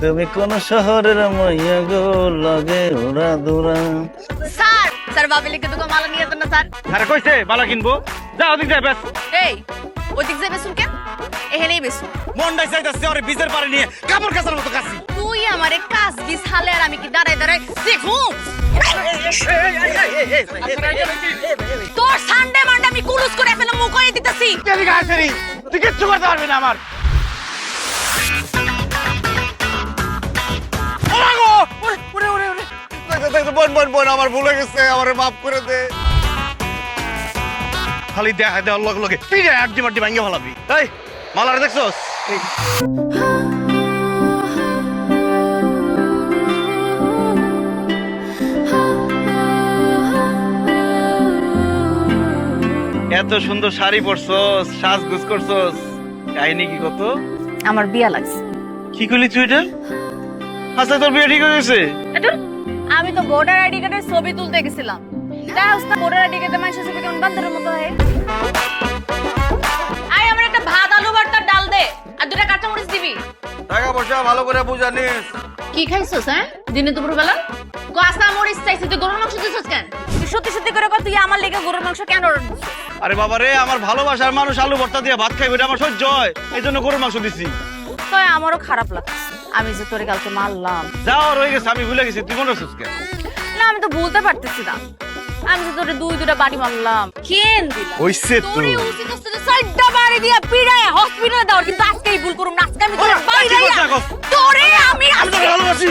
তুমি কোন শহরের মাইয়া গো লাগে ওরা দোরা। স্যার স্যার বাবিলিকে দুটো মালা নিয়ে যেতেন না স্যার। আরে কইছে মালা কিনবো, যা ওদিক যাই ব্যাস। এই ওদিক যাই বেসুন কেন, এখানেই বেসুন। মন্ডাই চাইতাছে ওরে বীজের পারে নিয়ে কাপড় কাচার মতো কাছি। তুই আমারে কাজ বিস হালে আর আমি কি দাঁড়াই দাঁড়াই দেখু তোর সানডে মানডে আমি কুলুস করে ফেলে মুখ করে দিতেছি। তুই কিচ্ছু করতে পারবি না আমার। বোন আমার ভুলে গেছে, আমারে মাফ করে দে। খালি দেখা দেওয়ার লগে লগে পিড়ে আড্ডি মাড্ডি ভাঙ্গে ফেলাবি। এই মালারে দেখছস? এত সুন্দর শাড়ি পরছস, সাজগোজ করছস, কাহিনী কি কত? আমার বিয়া লাগছে। কি করলি তুই এটা? আচ্ছা তোর বিয়ে ঠিক হয়ে গেছে? আমি তো ভোটার আইডি কার্ডের ছবি তুলতে গেছিলাম, তাই অবস্থা ভোটার আইডি কার্ডে মানুষের ছবি কেমন বান্ধরের মতো হয়। আই আমার একটা ভাত আলু ভর্তা ডাল দে আর দুটা কাঁচা মরিচ দিবি। টাকা পয়সা ভালো করে বুঝানিস। কি খাইছস হ্যাঁ দিনে দুপুর বেলা? কাঁচা মরিচ চাইছিস, তুই গরুর মাংস দিছস কেন? তুই সত্যি সত্যি করে কর, তুই আমার লেগে গরুর মাংস কেন অর্ডার দিছিস? আরে বাবা রে, আমার ভালোবাসার মানুষ আলু ভর্তা দিয়ে ভাত খাইবে, এটা আমার সহ্য হয়, এই জন্য গরুর মাংস দিছি। তাই আমারও খারাপ লাগছে, আমি যে তোরে কালকে মারলাম। যাও রয়ে গেছে, আমি ভুলে গেছি, তুই মনে করছিস কেন? না আমি তো ভুলতে পারতেছি না, আমি যে তোরে দুটা বাড়ি মারলাম। কেন দিলাম? ওইসে তো তোরে উচিত হচ্ছে যে সাইডটা বাড়ি দিয়া পিড়ায় হসপিটালে দাও, কিন্তু আজকেই ভুল করুম না, আজকে আমি তোরে বাইরে তোরে আমি ভালোবাসি।